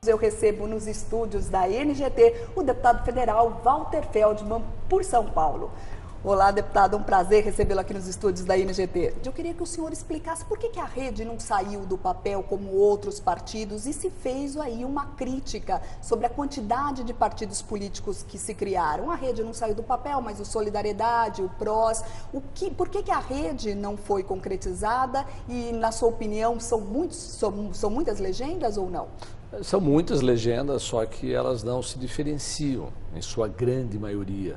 Eu recebo nos estúdios da NGT o deputado federal Walter Feldman, por São Paulo. Olá, deputado, um prazer recebê-lo aqui nos estúdios da NGT. Eu queria que o senhor explicasse por que a rede não saiu do papel como outros partidos e se fez aí uma crítica sobre a quantidade de partidos políticos que se criaram. A rede não saiu do papel, mas o Solidariedade, o PROS, por que a rede não foi concretizada e, na sua opinião, são muitas legendas ou não? São muitas legendas, só que elas não se diferenciam, em sua grande maioria.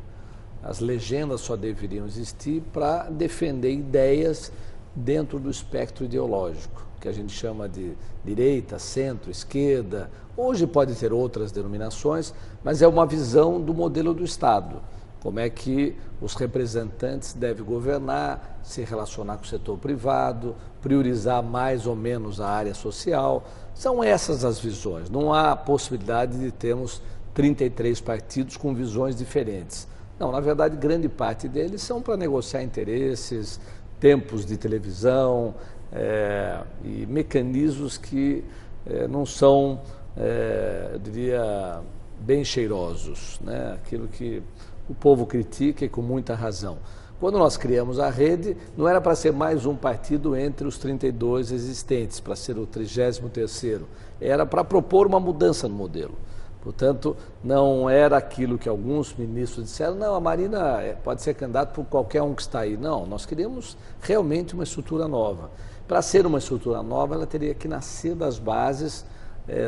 As legendas só deveriam existir para defender ideias dentro do espectro ideológico, que a gente chama de direita, centro, esquerda. Hoje pode ter outras denominações, mas é uma visão do modelo do Estado. Como é que os representantes devem governar, se relacionar com o setor privado, priorizar mais ou menos a área social. São essas as visões. Não há possibilidade de termos 33 partidos com visões diferentes. Não, na verdade, grande parte deles são para negociar interesses, tempos de televisão e mecanismos que não são, eu diria, bem cheirosos, né? Aquilo que o povo critica e com muita razão. Quando nós criamos a rede, não era para ser mais um partido entre os 32 existentes, para ser o 33º, era para propor uma mudança no modelo. Portanto, não era aquilo que alguns ministros disseram, não, a Marina pode ser candidata por qualquer um que está aí. Não, nós queríamos realmente uma estrutura nova. Para ser uma estrutura nova, ela teria que nascer das bases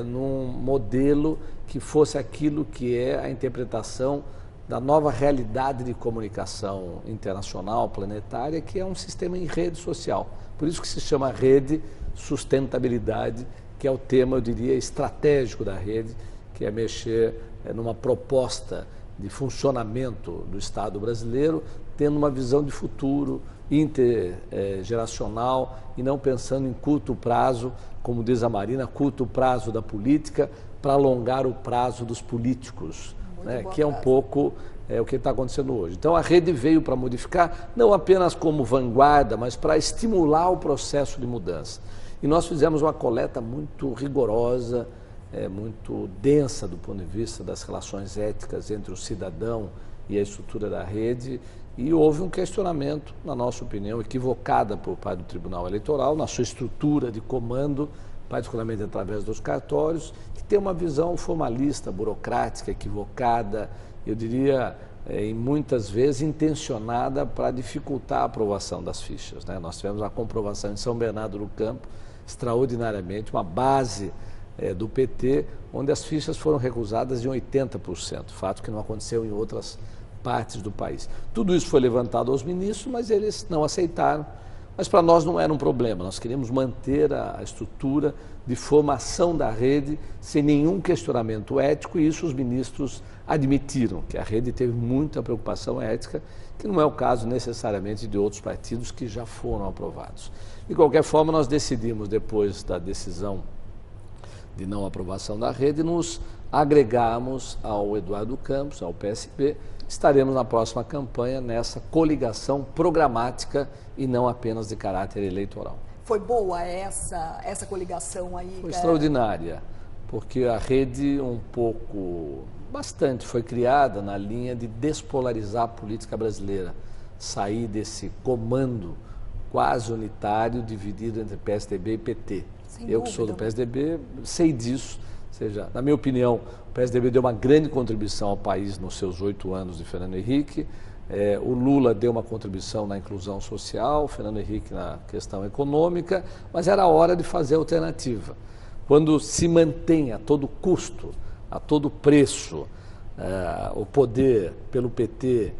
num modelo que fosse aquilo que é a interpretação da nova realidade de comunicação internacional, planetária, que é um sistema em rede social. Por isso que se chama rede sustentabilidade, que é o tema, eu diria, estratégico da rede, que é mexer numa proposta de funcionamento do Estado brasileiro, tendo uma visão de futuro intergeracional e não pensando em curto prazo, como diz a Marina, curto prazo da política para alongar o prazo dos políticos, né, que é um pouco o que está acontecendo hoje. Então a rede veio para modificar, não apenas como vanguarda, mas para estimular o processo de mudança. E nós fizemos uma coleta muito rigorosa, muito densa do ponto de vista das relações éticas entre o cidadão e a estrutura da rede, e houve um questionamento, na nossa opinião, equivocada por parte do Tribunal Eleitoral, na sua estrutura de comando, particularmente através dos cartórios, que tem uma visão formalista, burocrática, equivocada, eu diria, em muitas vezes intencionada para dificultar a aprovação das fichas, né? Nós tivemos a comprovação em São Bernardo do Campo, extraordinariamente, uma base do PT, onde as fichas foram recusadas em 80%, fato que não aconteceu em outras partes do país. Tudo isso foi levantado aos ministros, mas eles não aceitaram. Mas para nós não era um problema, nós queríamos manter a estrutura de formação da rede sem nenhum questionamento ético, e isso os ministros admitiram, que a rede teve muita preocupação ética, que não é o caso necessariamente de outros partidos que já foram aprovados. De qualquer forma, nós decidimos, depois da decisão de não aprovação da rede, nos agregarmos ao Eduardo Campos, ao PSB. Estaremos na próxima campanha nessa coligação programática e não apenas de caráter eleitoral. Foi boa essa coligação aí? Foi extraordinária, porque a rede bastante foi criada na linha de despolarizar a política brasileira, sair desse comando quase unitário dividido entre PSDB e PT. Eu que sou do PSDB, sei disso, ou seja, na minha opinião, o PSDB deu uma grande contribuição ao país nos seus 8 anos de Fernando Henrique, o Lula deu uma contribuição na inclusão social, o Fernando Henrique na questão econômica, mas era hora de fazer alternativa. Quando se mantém a todo custo, a todo preço, o poder pelo PT,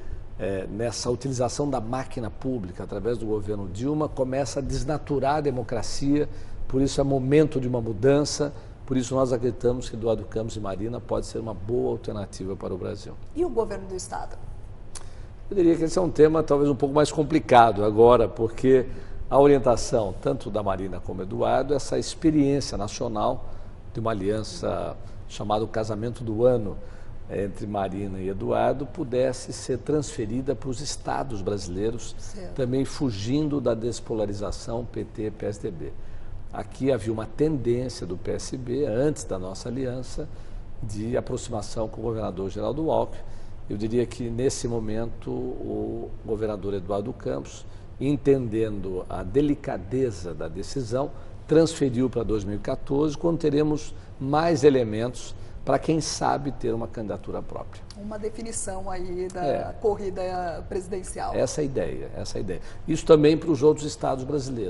nessa utilização da máquina pública através do governo Dilma, começa a desnaturar a democracia. Por isso é momento de uma mudança, por isso nós acreditamos que Eduardo Campos e Marina pode ser uma boa alternativa para o Brasil. E o governo do Estado? Eu diria que esse é um tema talvez um pouco mais complicado agora, porque a orientação tanto da Marina como do Eduardo, essa experiência nacional de uma aliança chamada o Casamento do Ano entre Marina e Eduardo, pudesse ser transferida para os estados brasileiros, também fugindo da despolarização PT-PSDB. aqui havia uma tendência do PSB, antes da nossa aliança, de aproximação com o governador Geraldo Alckmin. Eu diria que, nesse momento, o governador Eduardo Campos, entendendo a delicadeza da decisão, transferiu para 2014, quando teremos mais elementos para, quem sabe, ter uma candidatura própria. Uma definição aí da corrida presidencial. Essa é a ideia, essa é a ideia. Isso também para os outros estados brasileiros.